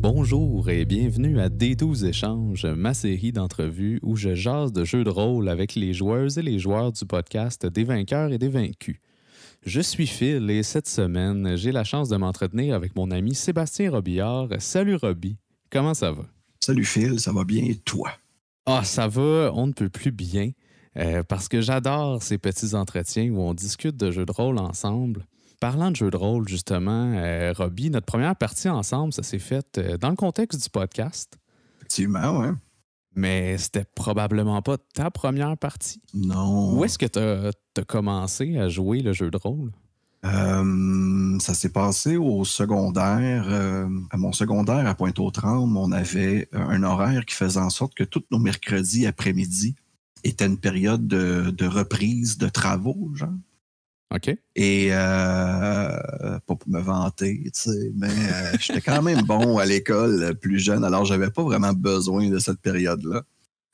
Bonjour et bienvenue à D12 Échanges, ma série d'entrevues où je jase de jeux de rôle avec les joueuses et les joueurs du podcast Des vainqueurs et des vaincus. Je suis Phil et cette semaine, j'ai la chance de m'entretenir avec mon ami Sébastien Robillard. Salut Roby, comment ça va? Salut Phil, ça va bien et toi? Ah, ça va, on ne peut plus bien, parce que j'adore ces petits entretiens où on discute de jeux de rôle ensemble. Parlant de jeux de rôle, justement, Roby, notre première partie ensemble, ça s'est fait dans le contexte du podcast. Effectivement, ouais. Mais c'était probablement pas ta première partie. Non. Où est-ce que tu as commencé à jouer le jeu de rôle? Ça s'est passé au secondaire. À mon secondaire à Pointe-aux-Trembles, on avait un horaire qui faisait en sorte que tous nos mercredis après-midi étaient une période de reprise de travaux, genre. OK. Et pas pour me vanter, tu sais, mais j'étais quand même bon à l'école plus jeune, alors j'avais pas vraiment besoin de cette période-là.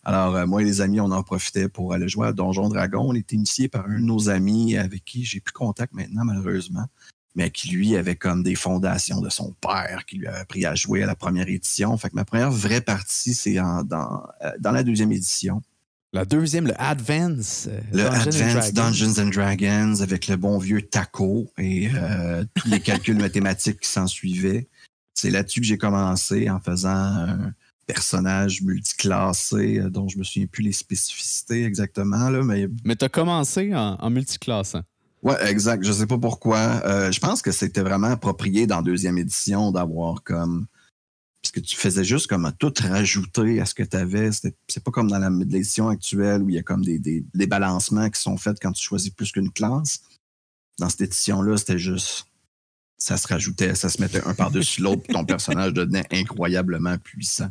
Alors, moi et les amis, on en profitait pour aller jouer à Donjon Dragon. On était initié par un de nos amis avec qui j'ai plus contact maintenant, malheureusement, mais qui, lui, avait comme des fondations de son père qui lui avait appris à jouer à la première édition. Fait que ma première vraie partie, c'est dans la deuxième édition. La deuxième, le Advance. Le Advanced Dungeons and Dragons avec le bon vieux Taco et tous les calculs mathématiques qui s'en suivaient. C'est là-dessus que j'ai commencé en faisant un personnage multiclassé dont je me souviens plus les spécificités exactement. Là, mais tu as commencé en multiclassant. Ouais, exact. Je sais pas pourquoi. Je pense que c'était vraiment approprié dans deuxième édition d'avoir comme... Parce que tu faisais juste comme tout rajouter à ce que tu avais. C'est pas comme dans l'édition actuelle où il y a comme des balancements qui sont faits quand tu choisis plus qu'une classe. Dans cette édition-là, c'était juste... Ça se rajoutait, ça se mettait un par-dessus l'autre, puis ton personnage devenait incroyablement puissant.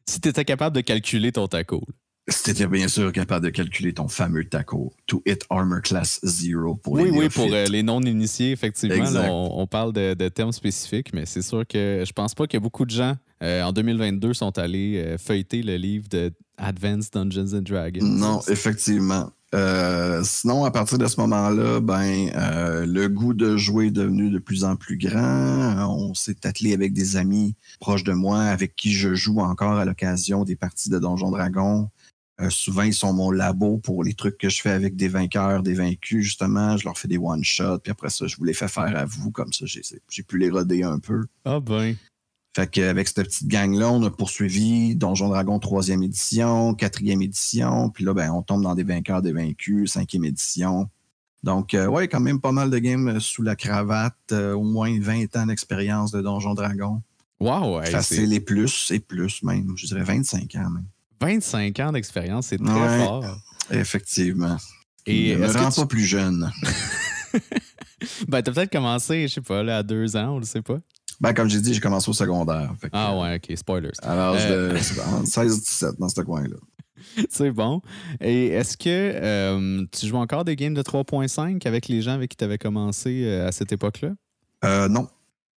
Si tu étais capable de calculer ton taco. Si tu étais bien sûr capable de calculer ton fameux taco. To hit armor class 0 pour les néophytes. Oui, pour les non-initiés, effectivement. Là, on parle de termes spécifiques, mais c'est sûr que je pense pas que beaucoup de gens en 2022 sont allés feuilleter le livre de Advanced Dungeons and Dragons. Non, effectivement. Sinon, à partir de ce moment-là, le goût de jouer est devenu de plus en plus grand. On s'est attelé avec des amis proches de moi avec qui je joue encore à l'occasion des parties de Donjon Dragon. Souvent, ils sont mon labo pour les trucs que je fais avec des vainqueurs, des vaincus, justement. Je leur fais des one-shots, puis après ça, je vous les fais faire à vous. Comme ça, j'ai pu les roder un peu. Ah ben. Fait qu'avec cette petite gang-là, on a poursuivi Donjon Dragon 3e édition, 4e édition, puis là, on tombe dans des vainqueurs, des vaincus, 5e édition. Donc, ouais, quand même pas mal de games sous la cravate, au moins 20 ans d'expérience de Donjon Dragon. Wow! Facile et plus même, je dirais 25 ans même. 25 ans d'expérience, c'est très fort. Effectivement. Et ne me rends pas plus jeune. T'as peut-être commencé, je sais pas, là, à 2 ans, on le sait pas. Comme j'ai dit, j'ai commencé au secondaire. Ouais, OK, spoilers. Alors, entre 16 et 17 dans ce coin-là. C'est bon. Et est-ce que tu joues encore des games de 3.5 avec les gens avec qui tu avais commencé à cette époque-là? Non.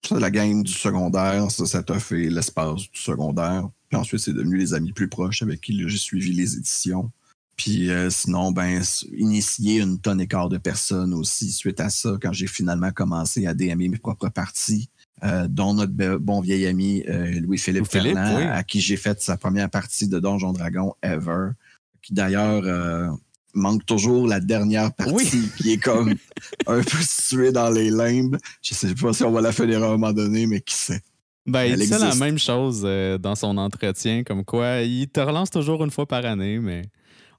Ça, la game du secondaire, ça t'a fait l'espace du secondaire. Puis ensuite, c'est devenu les amis plus proches avec qui j'ai suivi les éditions. Puis sinon, initier une tonne et quart de personnes aussi suite à ça, quand j'ai finalement commencé à DMer mes propres parties, dont notre bon vieil ami Louis-Philippe Ferland, oui, à qui j'ai fait sa première partie de Donjon Dragon ever, qui d'ailleurs manque toujours la dernière partie qui est comme un peu située dans les limbes. Je sais pas si on va la finir à un moment donné, mais qui sait. Il dit la même chose dans son entretien, comme quoi il te relance toujours une fois par année, mais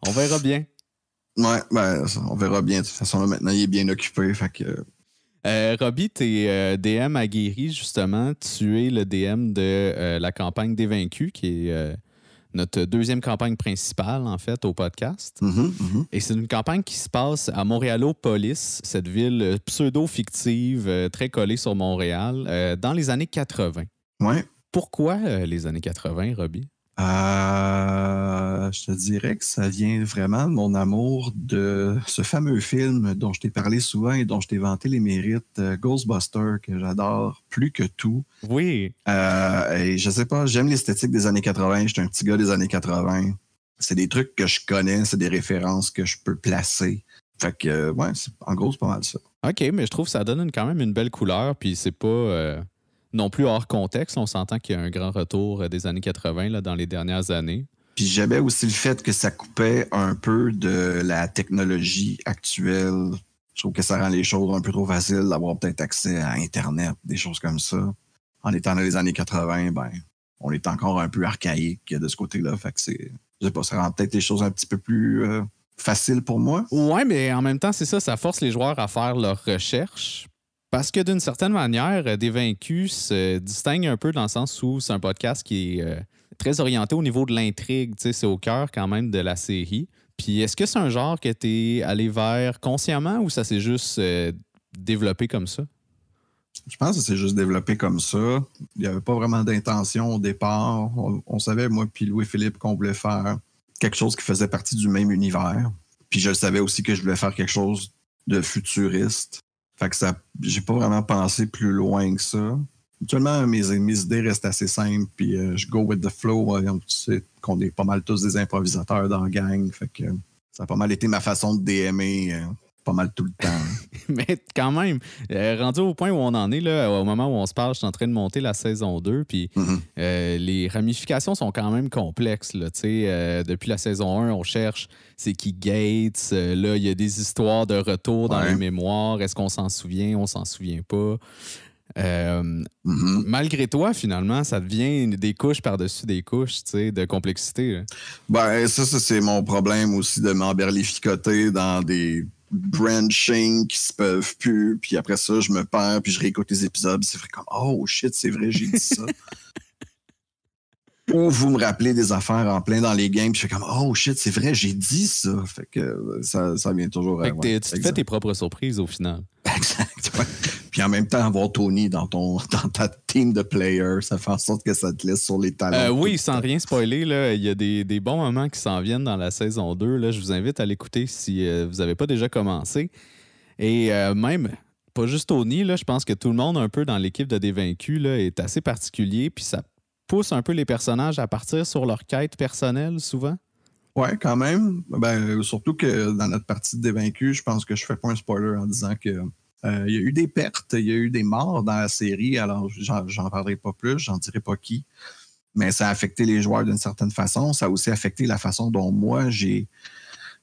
on verra bien. Ouais, on verra bien. De toute façon, là, maintenant, il est bien occupé, fait que... Roby, t'es DM aguerri, justement. Tu es le DM de la campagne des vaincus, qui est notre deuxième campagne principale, en fait, au podcast. Et c'est une campagne qui se passe à Montréalopolis, cette ville pseudo-fictive, très collée sur Montréal, dans les années 80. Ouais. Pourquoi les années 80, Roby? Je te dirais que ça vient vraiment de mon amour de ce fameux film dont je t'ai parlé souvent et dont je t'ai vanté les mérites, Ghostbusters, que j'adore plus que tout. Oui. Et je sais pas, j'aime l'esthétique des années 80. J'étais un petit gars des années 80. C'est des trucs que je connais, c'est des références que je peux placer. Fait que, en gros, c'est pas mal ça. OK, mais je trouve que ça donne quand même une belle couleur, puis c'est pas non plus hors contexte. On s'entend qu'il y a un grand retour des années 80 là, dans les dernières années. Puis j'aimais aussi le fait que ça coupait un peu de la technologie actuelle. Je trouve que ça rend les choses un peu trop faciles d'avoir peut-être accès à Internet, des choses comme ça. En étant dans les années 80, ben, on est encore un peu archaïque de ce côté-là. Fait que je sais pas, ça rend peut-être les choses un petit peu plus faciles pour moi. Ouais, mais en même temps, c'est ça force les joueurs à faire leurs recherches. Parce que d'une certaine manière, Des Vaincus se distingue un peu dans le sens où c'est un podcast qui est très orienté au niveau de l'intrigue. Tu sais, c'est au cœur quand même de la série. Puis est-ce que c'est un genre que tu es allé vers consciemment ou ça s'est juste développé comme ça? Je pense que c'est juste développé comme ça. Il n'y avait pas vraiment d'intention au départ. On savait, moi puis Louis-Philippe, qu'on voulait faire quelque chose qui faisait partie du même univers. Puis je le savais aussi que je voulais faire quelque chose de futuriste. Fait que j'ai pas vraiment pensé plus loin que ça. Actuellement, mes idées restent assez simples, puis je go with the flow. Tu sais qu'on est pas mal tous des improvisateurs dans la gang. Fait que ça a pas mal été ma façon de DMer pas mal tout le temps. Mais quand même, rendu au point où on en est, là, au moment où on se parle, je suis en train de monter la saison 2, puis les ramifications sont quand même complexes. Là, depuis la saison 1, on cherche c'est qui Gates. Là, il y a des histoires de retour dans les mémoires. Est-ce qu'on s'en souvient? On s'en souvient pas. Malgré toi, finalement, ça devient des couches par-dessus des couches de complexité. Là. Ben, ça, c'est mon problème aussi de m'emberlificoter dans des branching qui se peuvent plus. Puis après ça, je me perds, puis je réécoute les épisodes. C'est vrai comme, oh shit, c'est vrai, j'ai dit ça. Ou vous me rappelez des affaires en plein dans les games, puis je fais comme, oh shit, c'est vrai, j'ai dit ça. Fait que ça vient toujours... Fait que tu te fais tes propres surprises au final. Exact, ouais. Puis en même temps, avoir Tony dans ta team de players, ça fait en sorte que ça te laisse sur les talons. Oui, sans rien spoiler, là, il y a des bons moments qui s'en viennent dans la saison 2. Là. Je vous invite à l'écouter si vous n'avez pas déjà commencé. Et même, pas juste Tony, là, je pense que tout le monde un peu dans l'équipe de Des Vaincus là, est assez particulier, puis ça pousse un peu les personnages à partir sur leur quête personnelle souvent. Ouais, quand même. Ben, surtout que dans notre partie de Des Vaincus, je pense que je fais pas un spoiler en disant que il y a eu des pertes, il y a eu des morts dans la série, alors j'en parlerai pas plus, j'en dirai pas qui, mais ça a affecté les joueurs d'une certaine façon. Ça a aussi affecté la façon dont moi, j'ai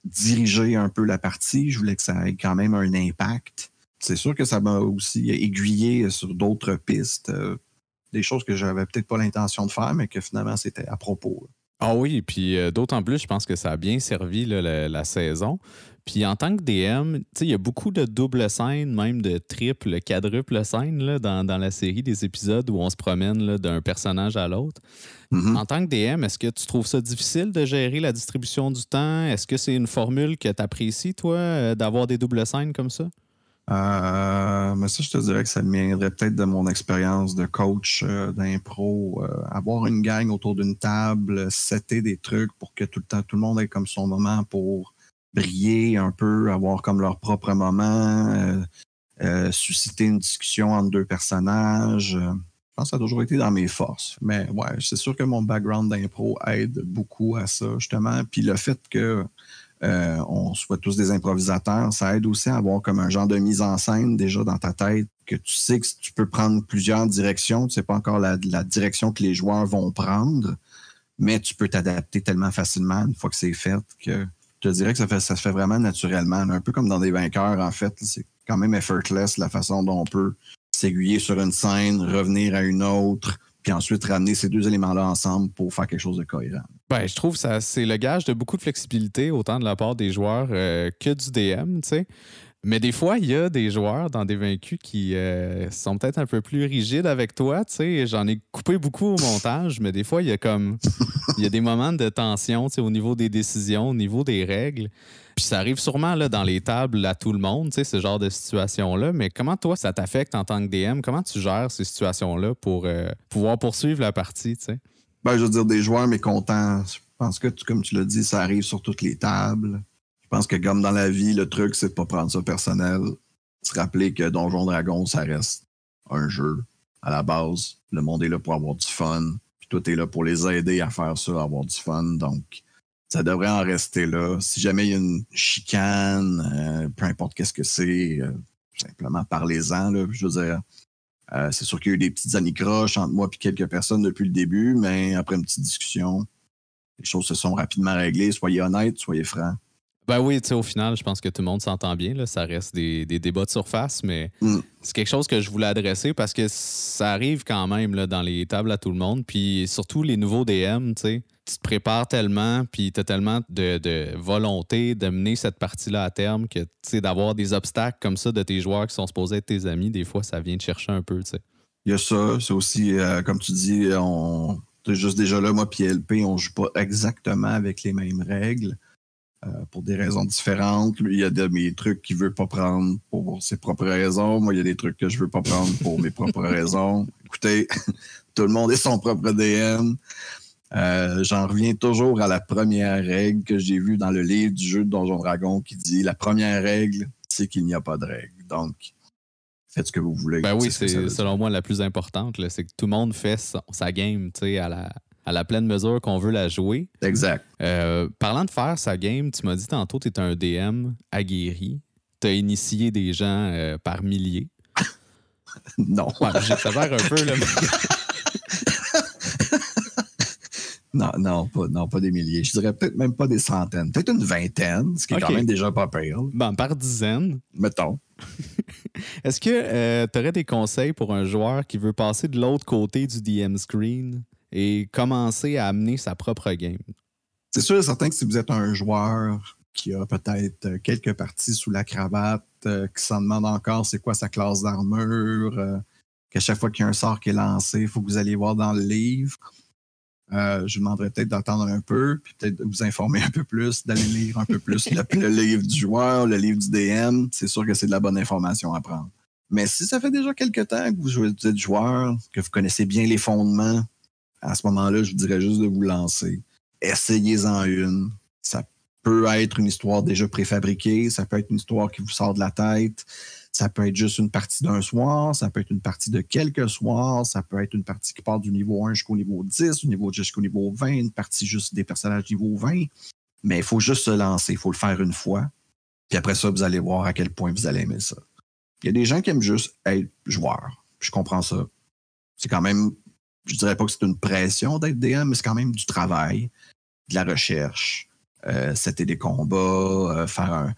dirigé un peu la partie. Je voulais que ça ait quand même un impact. C'est sûr que ça m'a aussi aiguillé sur d'autres pistes, des choses que j'avais peut-être pas l'intention de faire, mais que finalement, c'était à propos. Ah oui, puis d'autant plus, je pense que ça a bien servi là, la saison. Puis en tant que DM, il y a beaucoup de double scènes, même de triple, quadruple scènes là, dans la série des épisodes où on se promène là, d'un personnage à l'autre. En tant que DM, est-ce que tu trouves ça difficile de gérer la distribution du temps? Est-ce que c'est une formule que tu apprécies, toi, d'avoir des doubles scènes comme ça? Mais ça, je te dirais que ça viendrait peut-être de mon expérience de coach d'impro. Avoir une gang autour d'une table, setter des trucs pour que tout le temps, tout le monde ait comme son moment pour briller un peu, avoir comme leur propre moment, susciter une discussion entre deux personnages. Je pense que ça a toujours été dans mes forces. Mais ouais, c'est sûr que mon background d'impro aide beaucoup à ça, justement. Puis le fait que on soit tous des improvisateurs, ça aide aussi à avoir comme un genre de mise en scène déjà dans ta tête, que tu sais que tu peux prendre plusieurs directions, tu sais pas encore la direction que les joueurs vont prendre, mais tu peux t'adapter tellement facilement une fois que c'est fait que je te dirais que ça se fait vraiment naturellement, un peu comme dans Des Vainqueurs en fait, c'est quand même effortless la façon dont on peut s'aiguiller sur une scène, revenir à une autre, puis ensuite ramener ces deux éléments-là ensemble pour faire quelque chose de cohérent. Ben, je trouve que c'est le gage de beaucoup de flexibilité, autant de la part des joueurs que du DM, tu sais. Mais des fois, il y a des joueurs dans Des Vaincus qui sont peut-être un peu plus rigides avec toi, tu sais. J'en ai coupé beaucoup au montage, mais des fois, il y a des moments de tension, tu sais, au niveau des décisions, au niveau des règles. Puis ça arrive sûrement là, dans les tables à tout le monde, tu sais, ce genre de situation-là. Mais comment, toi, ça t'affecte en tant que DM? Comment tu gères ces situations-là pour pouvoir poursuivre la partie, tu sais? Ben, je veux dire, des joueurs mécontents. Je pense que, comme tu l'as dit, ça arrive sur toutes les tables. Je pense que, comme dans la vie, le truc, c'est de ne pas prendre ça personnel. Se rappeler que Donjon Dragon, ça reste un jeu à la base. Le monde est là pour avoir du fun. Puis toi, tu es là pour les aider à faire ça, à avoir du fun. Donc, ça devrait en rester là. Si jamais il y a une chicane, peu importe qu'est-ce que c'est, simplement parlez-en. Là. Je veux dire, C'est sûr qu'il y a eu des petites anicroches entre moi et quelques personnes depuis le début, mais après une petite discussion, les choses se sont rapidement réglées. Soyez honnêtes, soyez francs. Ben oui, tu sais, au final, je pense que tout le monde s'entend bien. Là. Ça reste des débats de surface, mais c'est quelque chose que je voulais adresser parce que ça arrive quand même là, dans les tables à tout le monde. Puis surtout les nouveaux DM, tu sais, tu te prépares tellement, puis tu as tellement de volonté de mener cette partie-là à terme que, tu sais, d'avoir des obstacles comme ça de tes joueurs qui sont supposés être tes amis, des fois, ça vient te chercher un peu, tu sais. Il y a ça. C'est aussi, comme tu dis, juste déjà là, moi puis LP, on joue pas exactement avec les mêmes règles. Pour des raisons différentes. Lui, il y a de mes trucs qu'il veut pas prendre pour ses propres raisons. Moi, il y a des trucs que je veux pas prendre pour mes propres raisons. Écoutez, tout le monde est son propre DM. J'en reviens toujours à la première règle que j'ai vue dans le livre du jeu de Donjon Dragon qui dit la première règle, c'est qu'il n'y a pas de règle. Donc, faites ce que vous voulez. Ben oui, c'est selon moi la plus importante. Là, c'est que tout le monde fait sa game, tu sais, à la pleine mesure qu'on veut la jouer. Exact. Parlant de faire sa game, tu m'as dit tantôt que tu es un DM aguerri. Tu as initié des gens par milliers. Non. Ouais, j'exagère un peu, là. Non, pas des milliers. Je dirais peut-être même pas des centaines. Peut-être une vingtaine, ce qui est quand même déjà pas pire. Bon, par dizaines. Mettons. Est-ce que tu aurais des conseils pour un joueur qui veut passer de l'autre côté du DM screen et commencer à amener sa propre game? C'est sûr et certain que si vous êtes un joueur qui a peut-être quelques parties sous la cravate, qui s'en demande encore c'est quoi sa classe d'armure, qu'à chaque fois qu'il y a un sort qui est lancé, il faut que vous alliez voir dans le livre. Je vous demanderais peut-être d'attendre un peu, puis peut-être de vous informer un peu plus, d'aller lire un peu plus le livre du joueur, le livre du DM. C'est sûr que c'est de la bonne information à prendre. Mais si ça fait déjà quelques temps que vous êtes joueur, que vous connaissez bien les fondements, à ce moment-là, je vous dirais juste de vous lancer. Essayez-en une. Ça peut être une histoire déjà préfabriquée, ça peut être une histoire qui vous sort de la tête, ça peut être juste une partie d'un soir, ça peut être une partie de quelques soirs, ça peut être une partie qui part du niveau 1 jusqu'au niveau 10, du niveau 10 jusqu'au niveau 20, une partie juste des personnages niveau 20. Mais il faut juste se lancer, il faut le faire une fois. Puis après ça, vous allez voir à quel point vous allez aimer ça. Il y a des gens qui aiment juste être joueur. Je comprends ça. C'est quand même, je dirais pas que c'est une pression d'être DM, mais c'est quand même du travail, de la recherche, setter des combats, faire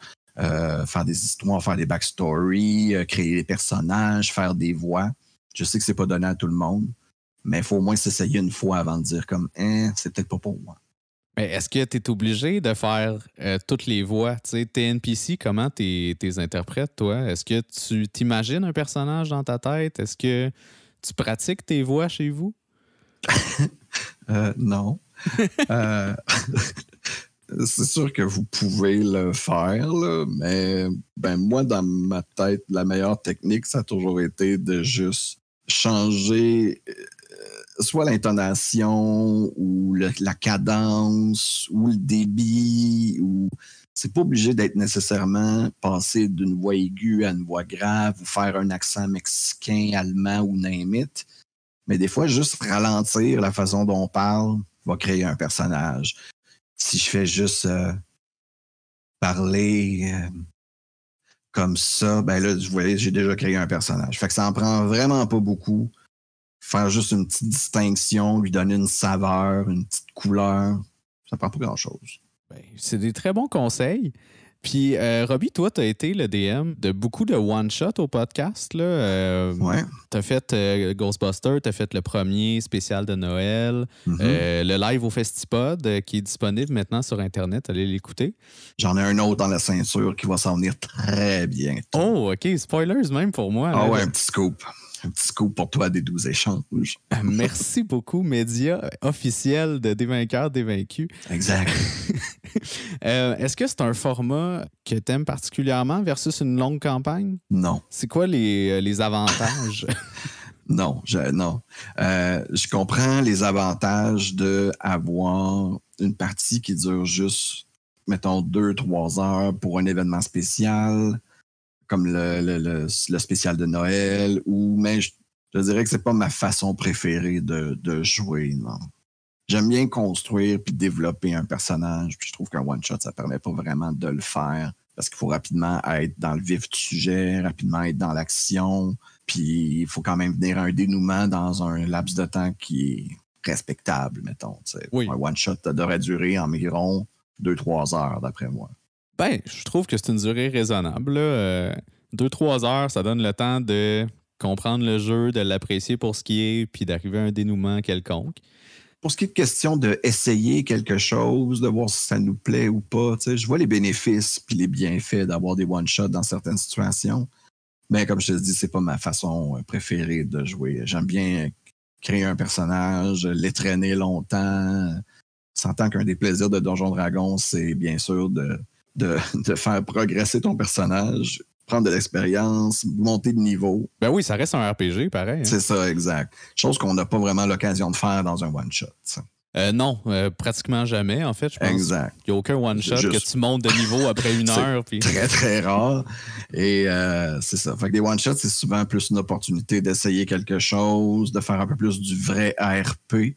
des histoires, faire des backstories, créer des personnages, faire des voix. Je sais que c'est pas donné à tout le monde, mais il faut au moins s'essayer une fois avant de dire comme c'est peut-être pas pour moi. Mais est-ce que tu es obligé de faire toutes les voix? Tu sais, tes NPC, comment tu les interprètes, toi? Est-ce que tu t'imagines un personnage dans ta tête? Est-ce que tu pratiques tes voix chez vous? Non. C'est sûr que vous pouvez le faire, là, mais moi, dans ma tête, la meilleure technique, ça a toujours été de juste changer soit l'intonation ou la cadence ou le débit. Ou c'est pas obligé d'être nécessairement passé d'une voix aiguë à une voix grave ou faire un accent mexicain, allemand ou name it. Mais des fois, juste ralentir la façon dont on parle va créer un personnage. Si je fais juste parler comme ça, là, vous voyez, j'ai déjà créé un personnage. Fait que ça en prend vraiment pas beaucoup. Faire juste une petite distinction, lui donner une saveur, une petite couleur, ça prend pas grand-chose. C'est des très bons conseils. Puis, Robbie, toi, tu as été le DM de beaucoup de one-shot au podcast. Ouais. Tu as fait Ghostbusters, tu as fait le premier spécial de Noël, le live au Festipod qui est disponible maintenant sur Internet. Allez l'écouter. J'en ai un autre dans la ceinture qui va s'en venir très bientôt. Oh, OK. Spoilers même pour moi. Ah ouais, un petit scoop. Un petit scoop pour toi des 12 échanges. Merci beaucoup, média officiel de Des vainqueurs, des vaincus. Exact. Est-ce que c'est un format que tu aimes particulièrement versus une longue campagne? Non. C'est quoi les avantages? Non. Je comprends les avantages d'avoir une partie qui dure juste, mettons, 2-3 heures pour un événement spécial, comme le spécial de Noël, mais je dirais que c'est pas ma façon préférée de jouer, non. J'aime bien construire puis développer un personnage, puis je trouve qu'un one-shot, ça permet pas vraiment de le faire, parce qu'il faut rapidement être dans le vif du sujet, rapidement être dans l'action, puis il faut quand même venir à un dénouement dans un laps de temps qui est respectable, mettons. Oui. Un one-shot devrait durer environ 2-3 heures, d'après moi. Ben, je trouve que c'est une durée raisonnable. 2-3 heures, ça donne le temps de comprendre le jeu, de l'apprécier pour ce qui est, puis d'arriver à un dénouement quelconque. Pour ce qui est de question d'essayer quelque chose, de voir si ça nous plaît ou pas, je vois les bénéfices puis les bienfaits d'avoir des one-shots dans certaines situations. Mais comme je te dis, c'est pas ma façon préférée de jouer. J'aime bien créer un personnage, l'étraîner longtemps. S'entend qu'un des plaisirs de Donjon Dragon, c'est bien sûr de faire progresser ton personnage, prendre de l'expérience, monter de niveau. Ben oui, ça reste un RPG, pareil. Hein? C'est ça, exact. Chose qu'on n'a pas vraiment l'occasion de faire dans un one-shot. Non, pratiquement jamais, en fait. Je pense exact. qu'il n'y a aucun one-shot que tu montes de niveau après une heure. Puis... très, très rare. Et c'est ça. Fait que des one-shots, c'est souvent plus une opportunité d'essayer quelque chose, de faire un peu plus du vrai ARP.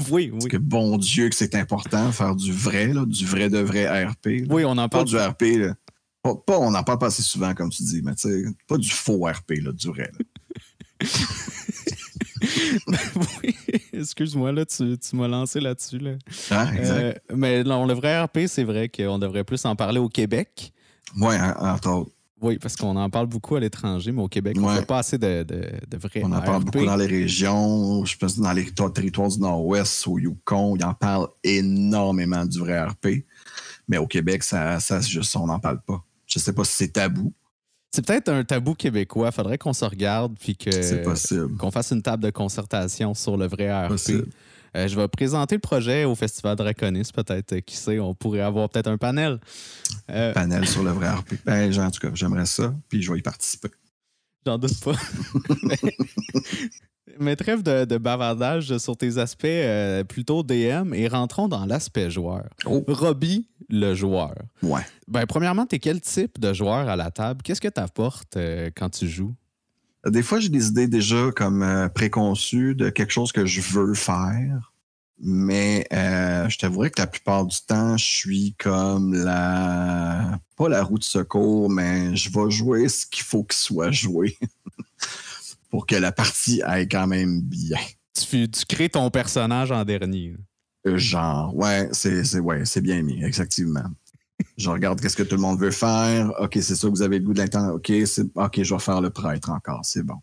Oui. Parce que bon Dieu que c'est important, faire du vrai, là, du vrai de vrai ARP. Là. Oui, on en parle. Pas du RP, là. On n'en parle pas assez souvent, comme tu dis, mais tu sais, pas du faux RP, là, du vrai. Oui, excuse-moi, là, tu m'as lancé là-dessus. Là. Ah, exact. Mais non, le vrai RP, c'est vrai qu'on devrait plus en parler au Québec. Oui, entre autres. Oui, parce qu'on en parle beaucoup à l'étranger, mais au Québec, on ne fait pas assez de vrais On en parle beaucoup dans les régions. Je pense que dans les territoires du Nord-Ouest, au Yukon, ils en parlent énormément du vrai RP. Mais au Québec, on n'en parle pas. Je ne sais pas si c'est tabou. C'est peut-être un tabou québécois. Il faudrait qu'on se regarde puis c'est possible. Qu'on fasse une table de concertation sur le vrai RP. Je vais présenter le projet au Festival Draconis, peut-être. Qui sait, on pourrait avoir peut-être un panel. Panel sur le vrai RP. Ben, en tout cas, j'aimerais ça, puis je vais y participer. J'en doute pas. Mais trêve de bavardage sur tes aspects plutôt DM et rentrons dans l'aspect joueur. Oh. Robbie, le joueur. Ouais. Ben, premièrement, t'es quel type de joueur à la table? Qu'est-ce que t'apportes quand tu joues? Des fois, j'ai des idées déjà comme préconçues de quelque chose que je veux faire. Mais je t'avouerais que la plupart du temps, je suis comme pas la roue de secours, mais je vais jouer ce qu'il faut qu'il soit joué pour que la partie aille quand même bien. Tu crées ton personnage en dernier. Genre, c'est bien mis, effectivement. Je regarde qu'est-ce que tout le monde veut faire. OK, c'est ça que vous avez le goût de l'intendre. OK, je vais faire le prêtre encore, c'est bon.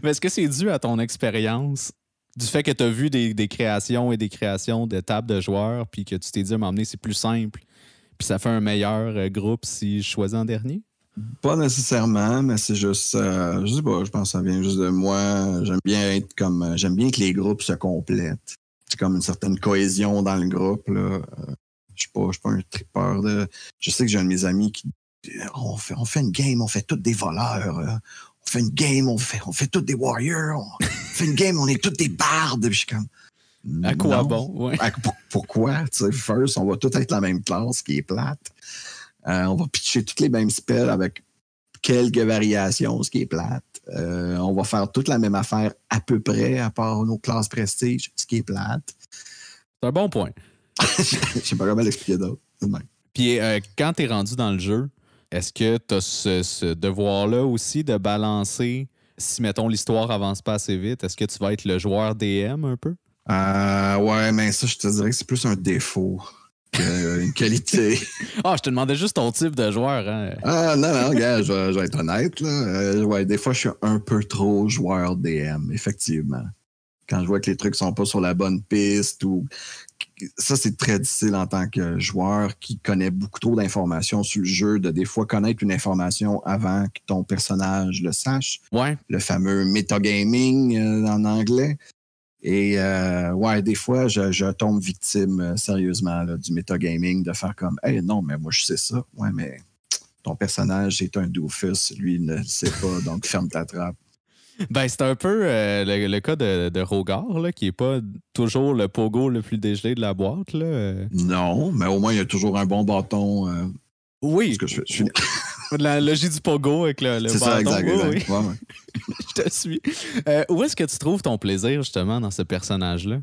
Mais est-ce que c'est dû à ton expérience? Du fait que tu as vu des créations et des créations de tables de joueurs, puis que tu t'es dit à m'emmener, c'est plus simple, puis ça fait un meilleur groupe si je choisis en dernier? Pas nécessairement, mais c'est juste, je sais pas, je pense que ça vient juste de moi. J'aime bien que les groupes se complètent. C'est comme une certaine cohésion dans le groupe, là. Je suis pas un tripeur de. Je sais que j'ai un de mes amis qui. On fait une game, on fait tous des voleurs. On fait une game, on fait tous des warriors. On fait une game, on est tous des bardes. Puis je suis comme. À quoi bon? Ouais. Pourquoi? Tu sais, first, on va tous être la même classe, qui est plate. On va pitcher toutes les mêmes spells avec quelques variations, ce qui est plate. On va faire toute la même affaire à peu près, à part nos classes prestige, ce qui est plate. C'est un bon point. Je sais pas comment l'expliquer d'autre. Puis quand tu es rendu dans le jeu, est-ce que tu as ce devoir-là aussi de balancer, si, mettons, l'histoire avance pas assez vite, est-ce que tu vas être le joueur DM un peu? Ouais, mais ça, je te dirais que c'est plus un défaut qu'une qualité. Je te demandais juste ton type de joueur. Hein? Non, gars, je vais être honnête. Là. Des fois, je suis un peu trop joueur DM, effectivement. Quand je vois que les trucs sont pas sur la bonne piste ou... Ça, c'est très difficile en tant que joueur qui connaît beaucoup trop d'informations sur le jeu, de des fois connaître une information avant que ton personnage le sache. Ouais. Le fameux metagaming en anglais. Et des fois, je tombe victime sérieusement là, du metagaming, de faire comme « Hey, non, mais moi, je sais ça. Ouais, mais ton personnage est un doofus. Lui, il ne le sait pas, donc ferme ta trappe. » Ben, c'est un peu le cas de Rogar, là, qui n'est pas toujours le pogo le plus dégelé de la boîte. Là. Non, mais au moins, il y a toujours un bon bâton. Oui. Parce que je suis... La logique du pogo avec le bâton. C'est ça, exact. Oui. Ouais. Je te suis. Où est-ce que tu trouves ton plaisir, justement, dans ce personnage-là?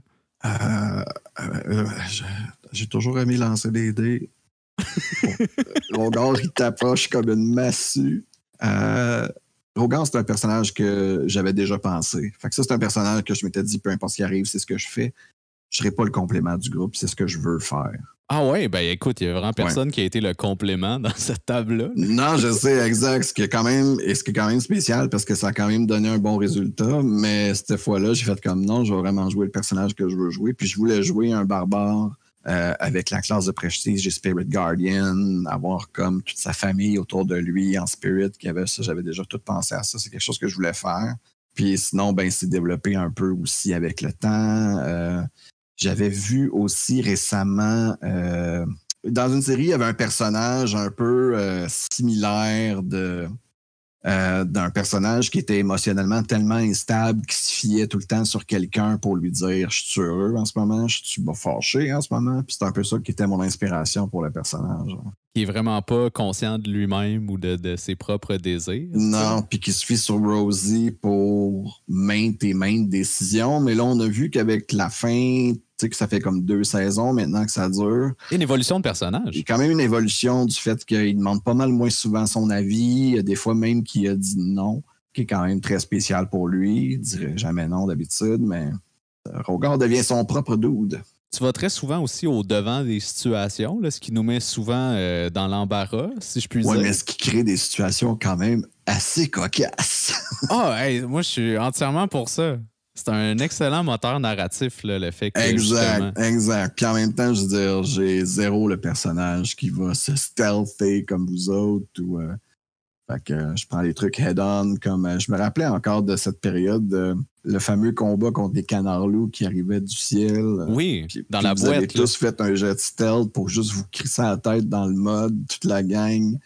J'ai toujours aimé lancer des dés. Rogar, il t'approche comme une massue. Rogan, c'est un personnage que j'avais déjà pensé. Fait que ça, c'est un personnage que je m'étais dit, peu importe ce qui arrive, c'est ce que je fais. Je serai pas le complément du groupe, c'est ce que je veux faire. Ah ouais, ben écoute, il y a vraiment personne qui a été le complément dans cette table-là. Non, je sais, exact. Ce qui est quand même spécial parce que ça a quand même donné un bon résultat. Mais cette fois-là, j'ai fait comme non, je vais vraiment jouer le personnage que je veux jouer. Puis je voulais jouer un barbare avec la classe de prestige et Spirit Guardian, avoir comme toute sa famille autour de lui en Spirit qui avait ça. J'avais déjà tout pensé à ça. C'est quelque chose que je voulais faire. Puis sinon, ben c'est développé un peu aussi avec le temps. J'avais vu aussi récemment, dans une série, il y avait un personnage un peu similaire d'un personnage qui était émotionnellement tellement instable qu'il se fiait tout le temps sur quelqu'un pour lui dire « Je suis heureux en ce moment, je suis fâché en ce moment ». Puis c'est un peu ça qui était mon inspiration pour le personnage. Qui est vraiment pas conscient de lui-même ou de ses propres désirs. Non, puis qui se fie sur Rosie pour maintes et maintes décisions. Mais là, on a vu qu'avec la fin, tu sais que ça fait comme 2 saisons maintenant que ça dure. Il y a une évolution de personnage. Il y a quand même une évolution du fait qu'il demande pas mal moins souvent son avis. Il y a des fois même qu'il a dit non, qui est quand même très spécial pour lui. Il dirait jamais non d'habitude, mais Rogar devient son propre dude. Tu vas très souvent aussi au devant des situations, là, ce qui nous met souvent dans l'embarras, si je puis dire. Oui, mais ce qui crée des situations quand même assez cocasses. Hey, moi, je suis entièrement pour ça. C'est un excellent moteur narratif, là, le fait que Exact. Puis en même temps, je veux dire, j'ai zéro le personnage qui va se stealther comme vous autres. Fait que je prends les trucs head-on. Comme je me rappelais encore de cette période, le fameux combat contre les canards-loups qui arrivaient du ciel. Oui, dans la boîte. Vous avez tous fait un jet de stealth pour juste vous crisser la tête dans le mode, toute la gang.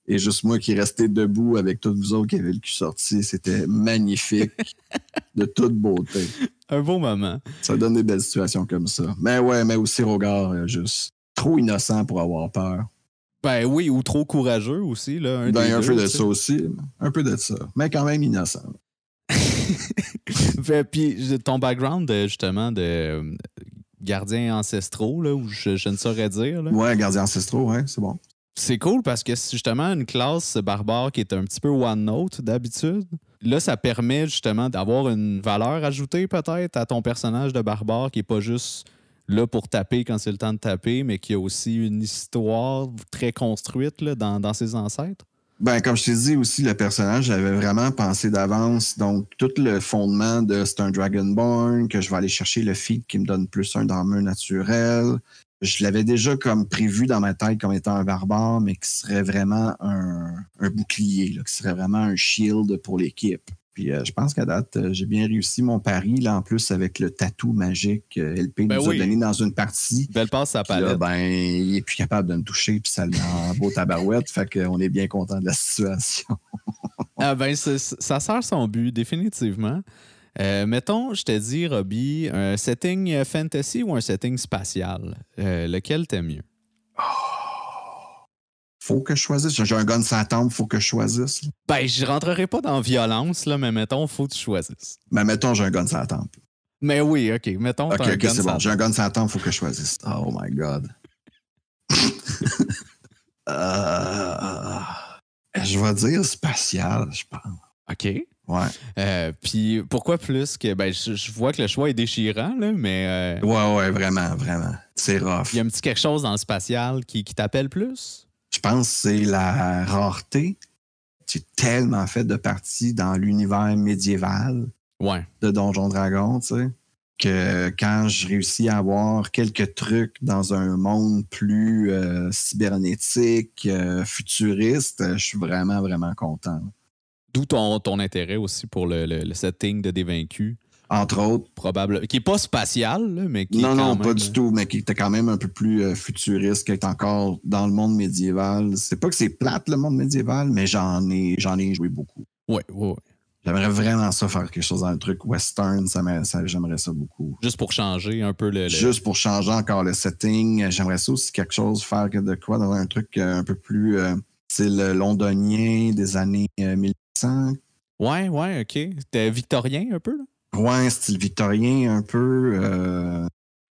Et juste moi qui restais debout avec tous vous autres qui avaient le cul sorti. C'était magnifique, de toute beauté. Un beau moment. Ça donne des belles situations comme ça. Mais ouais, mais aussi Rogar, juste trop innocent pour avoir peur. Ben oui, ou trop courageux aussi. Là, un peu de ça aussi. Un peu de ça. Mais quand même innocent. Puis ton background, justement, de gardiens ancestraux, là, ou je ne saurais dire. Là. Ouais, gardiens ancestraux, ouais, c'est bon. C'est cool parce que c'est justement une classe barbare qui est un petit peu one note d'habitude. Là, ça permet justement d'avoir une valeur ajoutée peut-être à ton personnage de barbare qui n'est pas juste là pour taper quand c'est le temps de taper, mais qui a aussi une histoire très construite là, dans ses ancêtres. Ben, comme je t'ai dit aussi, le personnage, j'avais vraiment pensé d'avance. Donc, tout le fondement de c'est un Dragonborn, que je vais aller chercher le feat qui me donne plus 1 d'armure naturelle. Je l'avais déjà comme prévu dans ma tête comme étant un barbare, mais qui serait vraiment un bouclier, là, qui serait vraiment un shield pour l'équipe. Puis je pense qu'à date, j'ai bien réussi mon pari, là, en plus, avec le tatou magique LP nous a donné dans une partie. Belle passe sa palette. Là, il est plus capable de me toucher, puis ça le met en beau tabarouette. Fait qu'on est bien content de la situation. Ça sert son but, définitivement. Mettons, je te dis, Robbie, un setting fantasy ou un setting spatial? Lequel t'aimes mieux? Faut que je choisisse. J'ai un gun sans temple, faut que je choisisse. Ben, je rentrerai pas dans violence, là, mais mettons, faut que tu choisisses. Ben, mettons, j'ai un gun sans temple. Mais oui, OK. Mettons, OK, c'est bon. J'ai un gun sans temple, faut que je choisisse. Oh my God. Je vais dire spatial, je pense. OK. Ouais. Puis pourquoi plus que... Ben, je vois que le choix est déchirant, là, mais... Ouais, vraiment. C'est rough. Il y a un petit quelque chose dans le spatial qui t'appelle plus? Je pense que c'est la rareté. J'ai tellement fait de partie dans l'univers médiéval de Donjons Dragons, tu sais, que quand je réussis à avoir quelques trucs dans un monde plus cybernétique, futuriste, je suis vraiment, vraiment content. D'où ton intérêt aussi pour le setting de Dévaincus. Entre autres. Probablement. Qui n'est pas spatial, là, mais qui est Non, pas du tout, mais qui était quand même un peu plus futuriste, qui est encore dans le monde médiéval. C'est pas que c'est plate, le monde médiéval, mais j'en ai joué beaucoup. Ouais. J'aimerais vraiment ça faire quelque chose dans le truc western, j'aimerais ça beaucoup. Juste pour changer un peu Juste pour changer encore le setting. J'aimerais ça aussi quelque chose, faire de quoi dans un truc un peu plus style londonien des années 1800. Ouais, OK. C'était victorien un peu, là? Ouais, style victorien un peu.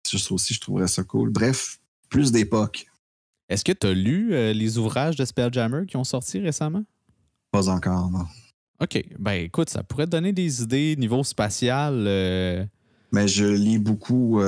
Juste aussi, je trouverais ça cool. Bref, plus d'époque. Est-ce que tu as lu les ouvrages de Spelljammer qui ont sorti récemment? Pas encore, non. OK. Ben écoute, ça pourrait te donner des idées niveau spatial. Mais je lis beaucoup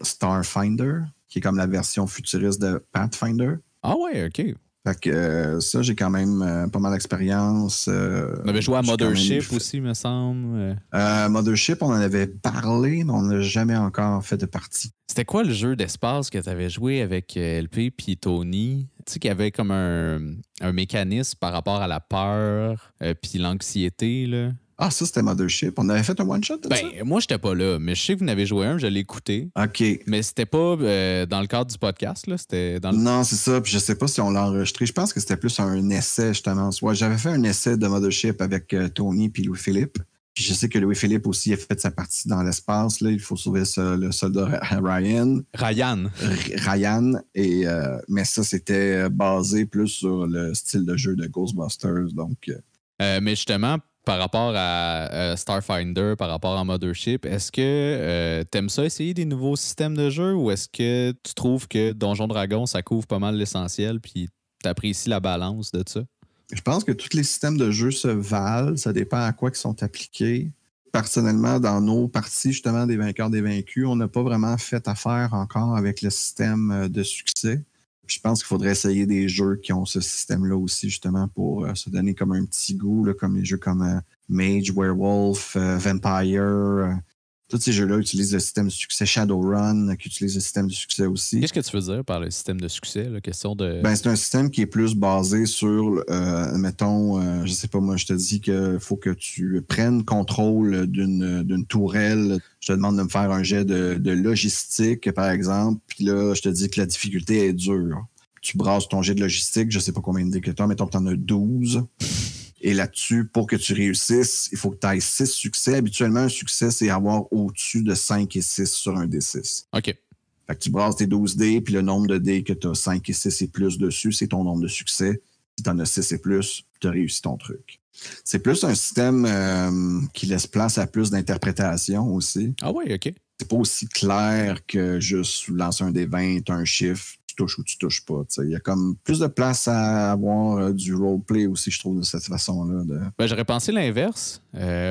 Starfinder, qui est comme la version futuriste de Pathfinder. Ah ouais, OK. Fait que ça, j'ai quand même pas mal d'expérience. On avait joué à Mothership aussi, me semble. Mothership, on en avait parlé, mais on n'a jamais encore fait de partie. C'était quoi le jeu d'espace que tu avais joué avec LP puis Tony? Tu sais qu'il y avait comme un mécanisme par rapport à la peur puis l'anxiété, là. Ah, ça, c'était Mothership. On avait fait un one-shot de ça? Ben, moi, j'étais pas là, mais je sais que vous en avez joué un, je l'ai écouté. OK. Mais c'était pas dans le cadre du podcast, là. C'était dans le... Non, c'est ça. Puis je sais pas si on l'a enregistré. Je pense que c'était plus un essai, justement. Ouais, j'avais fait un essai de Mothership avec Tony puis Louis-Philippe. Puis je sais que Louis-Philippe aussi a fait sa partie dans l'espace. Là, il faut sauver le soldat Ryan. Ryan. Mais ça, c'était basé plus sur le style de jeu de Ghostbusters. Donc... mais justement, par rapport à Starfinder, par rapport à Mothership, est-ce que t'aimes ça essayer des nouveaux systèmes de jeu ou est-ce que tu trouves que Donjon Dragon, ça couvre pas mal l'essentiel puis t'apprécies la balance de ça? Je pense que tous les systèmes de jeu se valent. Ça dépend à quoi ils sont appliqués. Personnellement, dans nos parties, justement, des vainqueurs, des vaincus, on n'a pas vraiment fait affaire encore avec le système de succès. Je pense qu'il faudrait essayer des jeux qui ont ce système-là aussi, justement, pour se donner comme un petit goût, là, comme les jeux comme Mage, Werewolf, Vampire. Tous ces jeux-là utilisent le système de succès. Shadowrun, qui utilise le système de succès aussi. Qu'est-ce que tu veux dire par le système de succès? La question de... Ben, c'est un système qui est plus basé sur, mettons, je sais pas, moi, je te dis qu'il faut que tu prennes contrôle d'une tourelle. Je te demande de me faire un jet de logistique, par exemple. Puis là, je te dis que la difficulté est dure. Tu brasses ton jet de logistique, je sais pas combien de dés que tu as, mettons que tu en as 12. Et là-dessus, pour que tu réussisses, il faut que tu ailles 6 succès. Habituellement, un succès, c'est avoir au-dessus de 5 et 6 sur un D6. OK. Fait que tu brasses tes 12 dés, puis le nombre de dés que tu as 5 et 6 et plus dessus, c'est ton nombre de succès. Si tu en as 6 et plus, tu as réussi ton truc. C'est plus un système qui laisse place à plus d'interprétation aussi. Ah oui, OK. C'est pas aussi clair que juste lancer un dé 20, un chiffre, tu touches ou tu touches pas. Il y a comme plus de place à avoir du roleplay aussi, je trouve, de cette façon-là. Ben, j'aurais pensé l'inverse,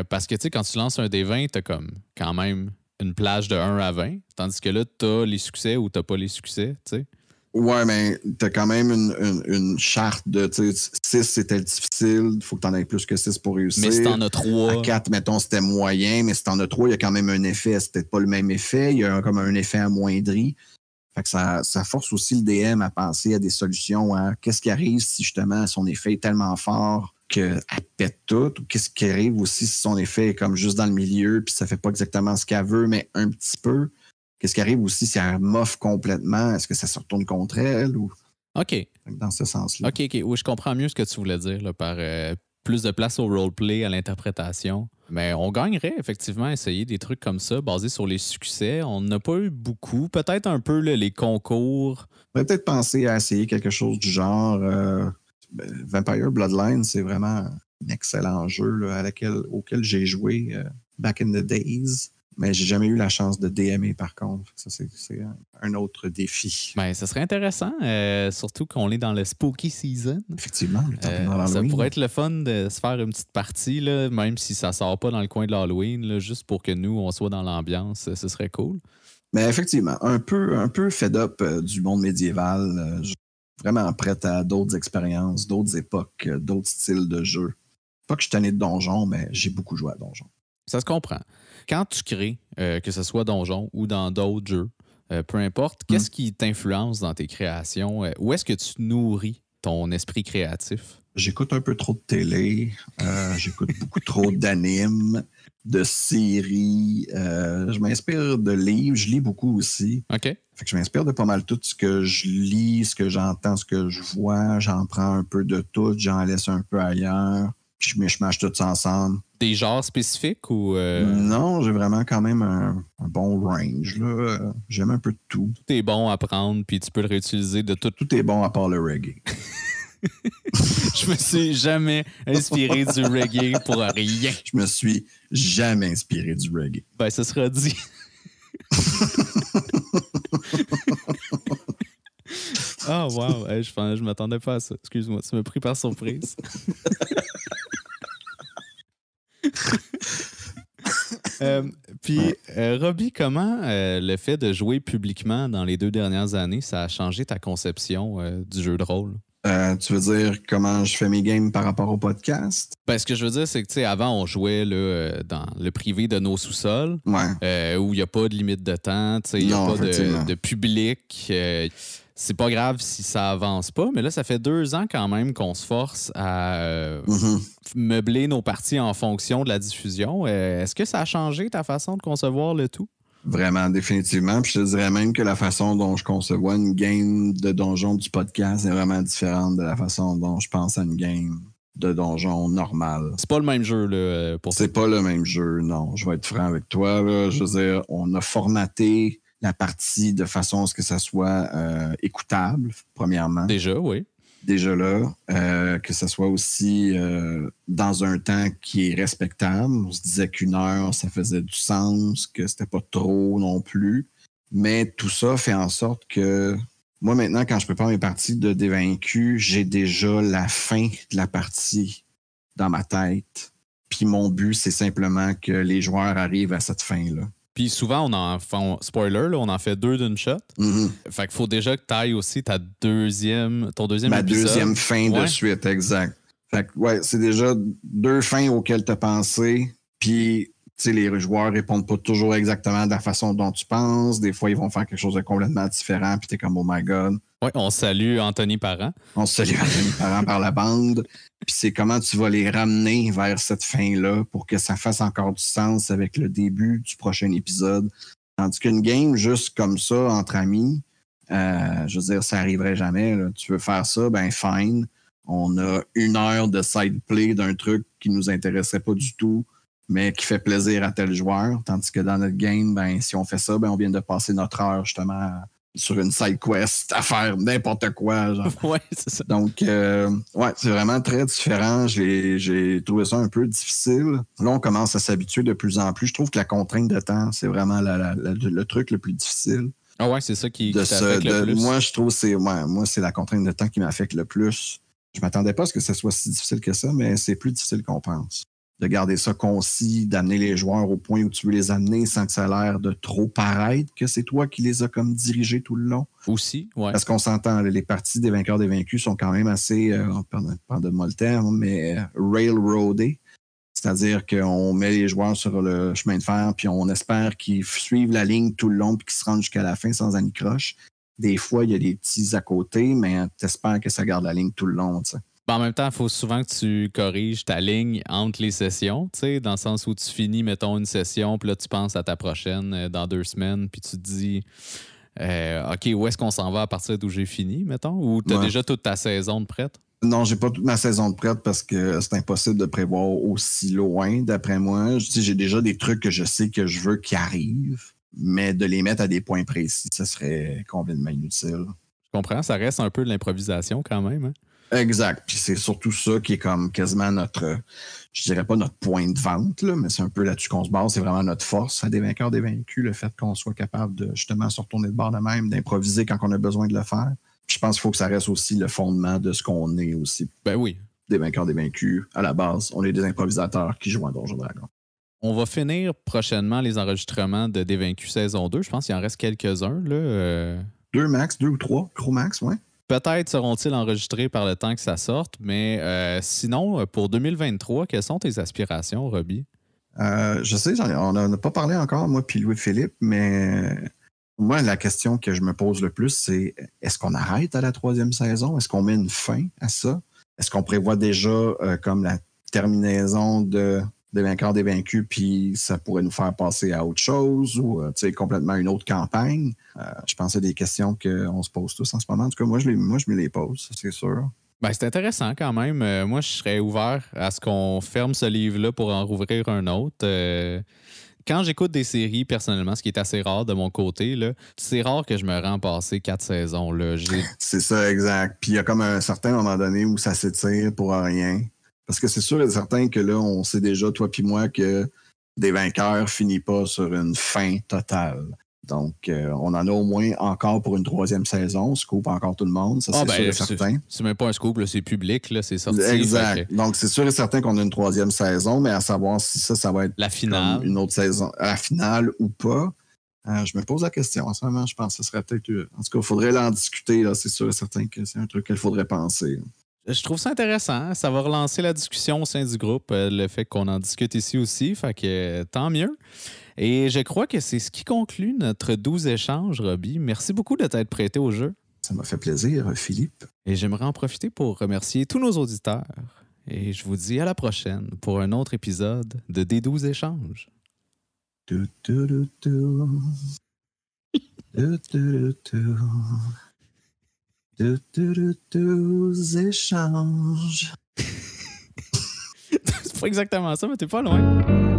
parce que quand tu lances un dé 20, t'as comme quand même une plage de 1 à 20, tandis que là, t'as les succès ou t'as pas les succès, tu sais. Ouais, mais t'as quand même une charte de 6, c'était difficile, il faut que t'en aies plus que 6 pour réussir. Mais si t'en as 3... À 4, mettons, c'était moyen, mais si t'en as 3, il y a quand même un effet. C'est peut-être pas le même effet, il y a comme un effet amoindri. Fait que ça force aussi le DM à penser à des solutions, à qu'est-ce qui arrive si justement son effet est tellement fort qu'elle pète tout, ou qu'est-ce qui arrive aussi si son effet est comme juste dans le milieu puis ça fait pas exactement ce qu'elle veut, mais un petit peu. Qu'est-ce qui arrive aussi si elle moffe complètement? Est-ce que ça se retourne contre elle? Ou... OK. Dans ce sens-là. OK. Oui, je comprends mieux ce que tu voulais dire là, par plus de place au roleplay, à l'interprétation. Mais on gagnerait effectivement à essayer des trucs comme ça, basés sur les succès. On n'a pas eu beaucoup. Peut-être un peu les concours. On pourrait peut-être penser à essayer quelque chose du genre... Vampire Bloodline, c'est vraiment un excellent jeu là, auquel j'ai joué back in the days. Mais j'ai jamais eu la chance de DMer, par contre. Ça, c'est un autre défi. Ben, ça serait intéressant, surtout qu'on est dans le spooky season. Effectivement, le temps dans ça pourrait être le fun de se faire une petite partie, là, même si ça sort pas dans le coin de l'Halloween, là, juste pour que nous, on soit dans l'ambiance. Ce serait cool. Mais effectivement, un peu fed up du monde médiéval. Vraiment prête à d'autres expériences, d'autres époques, d'autres styles de jeu. Pas que je suis tanné de donjon, mais j'ai beaucoup joué à donjon. Ça se comprend. Quand tu crées, que ce soit donjon ou dans d'autres jeux, peu importe, qu'est-ce qui t'influence dans tes créations? Où est-ce que tu nourris ton esprit créatif? J'écoute un peu trop de télé, j'écoute beaucoup trop d'animes, de séries, je m'inspire de livres, je lis beaucoup aussi. OK. Fait que je m'inspire de pas mal tout ce que je lis, ce que j'entends, ce que je vois, j'en prends un peu de tout, j'en laisse un peu ailleurs, puis je mâche tout ça ensemble. Des genres spécifiques ou... Non, j'ai vraiment quand même un bon range. Là. J'aime un peu de tout. Tout est bon à prendre, puis tu peux le réutiliser de tout. Tout est bon à part le reggae. Je me suis jamais inspiré du reggae pour rien. Je me suis jamais inspiré du reggae. Ben, ça sera dit. Oh, wow. Hey, je m'attendais pas à ça. Excuse-moi, tu m'as pris par surprise. Puis, Robbie, comment le fait de jouer publiquement dans les 2 dernières années, ça a changé ta conception du jeu de rôle? Tu veux dire comment je fais mes games par rapport au podcast? Ben, ce que je veux dire, c'est que avant, on jouait là, dans le privé de nos sous-sols, où il n'y a pas de limite de temps, il n'y a pas de public. C'est pas grave si ça avance pas, mais là, ça fait 2 ans quand même qu'on se force à meubler nos parties en fonction de la diffusion. Est-ce que ça a changé ta façon de concevoir le tout? Vraiment, définitivement. Puis je te dirais même que la façon dont je conçois une game de donjon du podcast est vraiment différente de la façon dont je pense à une game de donjon normale. C'est pas le même jeu, là, pour C'est pas le même jeu, non. Je vais être franc avec toi, là. Je veux dire, on a formaté la partie de façon à ce que ça soit écoutable, premièrement. Déjà, oui. Déjà là, que ce soit aussi dans un temps qui est respectable. On se disait qu'1 heure, ça faisait du sens, que c'était pas trop non plus. Mais tout ça fait en sorte que moi, maintenant, quand je prépare mes parties de Dévaincu, j'ai déjà la fin de la partie dans ma tête. Puis mon but, c'est simplement que les joueurs arrivent à cette fin-là. Puis souvent, spoiler, là, on en fait 2 d'une shot. Mm-hmm. Fait qu'il faut déjà que tu ailles aussi ton deuxième épisode. Ma deuxième fin de suite, exact. Fait que, ouais, c'est déjà 2 fins auxquelles tu as pensé. Puis, tu sais, les joueurs répondent pas toujours exactement de la façon dont tu penses. Des fois, ils vont faire quelque chose de complètement différent. Puis, t'es comme, oh my God. Oui, on salue Anthony Parent. On salue Anthony Parent par la bande. Puis, c'est comment tu vas les ramener vers cette fin-là pour que ça fasse encore du sens avec le début du prochain épisode. Tandis qu'une game juste comme ça, entre amis, je veux dire, ça arriverait jamais. Là. Tu veux faire ça, ben fine. On a 1 heure de side play d'un truc qui nous intéresserait pas du tout, mais qui fait plaisir à tel joueur. Tandis que dans notre game, ben si on fait ça, ben on vient de passer notre heure justement sur une side quest à faire n'importe quoi. Genre. Ouais, c'est ça. Donc, ouais, c'est vraiment très différent. J'ai trouvé ça un peu difficile. Là, on commence à s'habituer de plus en plus. Je trouve que la contrainte de temps, c'est vraiment le truc le plus difficile. Ah ouais, c'est ça qui t'affecte le plus. Moi, je trouve que moi, c'est la contrainte de temps qui m'affecte le plus. Je m'attendais pas à ce que ce soit si difficile que ça, mais c'est plus difficile qu'on pense. De garder ça concis, d'amener les joueurs au point où tu veux les amener sans que ça a l'air de trop paraître que c'est toi qui les as comme dirigés tout le long. Aussi, ouais. Parce qu'on s'entend, les parties des vainqueurs des vaincus sont quand même assez, pardonne-moi le terme, mais railroadées. C'est-à-dire qu'on met les joueurs sur le chemin de fer puis on espère qu'ils suivent la ligne tout le long puis qu'ils se rendent jusqu'à la fin sans anicroche. Des fois, il y a des petits à côté, mais t'espères que ça garde la ligne tout le long, tu sais. En même temps, il faut souvent que tu corriges ta ligne entre les sessions, tu sais, dans le sens où tu finis, mettons, une session, puis là, tu penses à ta prochaine dans 2 semaines, puis tu te dis, OK, où est-ce qu'on s'en va à partir d'où j'ai fini, mettons, ou tu as déjà toute ta saison de prête? Non, j'ai pas toute ma saison de prête parce que c'est impossible de prévoir aussi loin, d'après moi. J'ai déjà des trucs que je sais que je veux qui arrivent, mais de les mettre à des points précis, ça serait complètement inutile. Je comprends, ça reste un peu de l'improvisation quand même, hein? Exact. Puis c'est surtout ça qui est comme quasiment notre, je dirais pas notre point de vente, là, mais c'est un peu là-dessus qu'on se base. C'est vraiment notre force à des vainqueurs, des vaincus, le fait qu'on soit capable de justement se retourner de bord de même, d'improviser quand on a besoin de le faire. Puis je pense qu'il faut que ça reste aussi le fondement de ce qu'on est aussi. Ben oui. Des vainqueurs, des vaincus. À la base, on est des improvisateurs qui jouent à Donjons Dragons. On va finir prochainement les enregistrements de Dévaincus saison 2. Je pense qu'il en reste quelques-uns, là. 2 max, 2 ou 3, gros max, ouais. Peut-être seront-ils enregistrés par le temps que ça sorte, mais sinon, pour 2023, quelles sont tes aspirations, Robbie? Je sais, on n'en a pas parlé encore, moi puis Louis-Philippe, mais moi, la question que je me pose le plus, c'est est-ce qu'on arrête à la 3e saison? Est-ce qu'on met une fin à ça? Est-ce qu'on prévoit déjà comme la terminaison des vainqueurs, des vaincus, puis ça pourrait nous faire passer à autre chose ou complètement une autre campagne? Je pense que c'est des questions qu'on se pose tous en ce moment. En tout cas, moi, je me les pose, c'est sûr. Ben, c'est intéressant quand même. Moi, je serais ouvert à ce qu'on ferme ce livre-là pour en rouvrir un autre. Quand j'écoute des séries, personnellement, ce qui est assez rare de mon côté, là, c'est rare que je me rends passer 4 saisons. Là. C'est ça, exact. Puis il y a comme un certain moment donné où ça s'étire pour rien. Parce que c'est sûr et certain que là, on sait déjà, toi puis moi, que des vainqueurs finit pas sur une fin totale. Donc, on en a au moins encore pour une 3e saison. Scoop encore tout le monde, ça c'est sûr et certain. C'est même pas un scoop, là, c'est public, là, c'est sorti. Exact. Donc, c'est sûr et certain qu'on a une 3e saison, mais à savoir si ça va être la finale. Comme une autre saison, à la finale ou pas. Je me pose la question. En ce moment, je pense que ce serait peut-être... En tout cas, il faudrait l'en discuter. Là. C'est sûr et certain que c'est un truc qu'il faudrait penser. Je trouve ça intéressant. Ça va relancer la discussion au sein du groupe, le fait qu'on en discute ici aussi. Fait que tant mieux. Et je crois que c'est ce qui conclut notre 12 échanges, Robbie. Merci beaucoup de t'être prêté au jeu. Ça m'a fait plaisir, Philippe. Et j'aimerais en profiter pour remercier tous nos auditeurs. Et je vous dis à la prochaine pour un autre épisode de Des 12 échanges. Échanges. C'est pas exactement ça, mais t'es pas loin.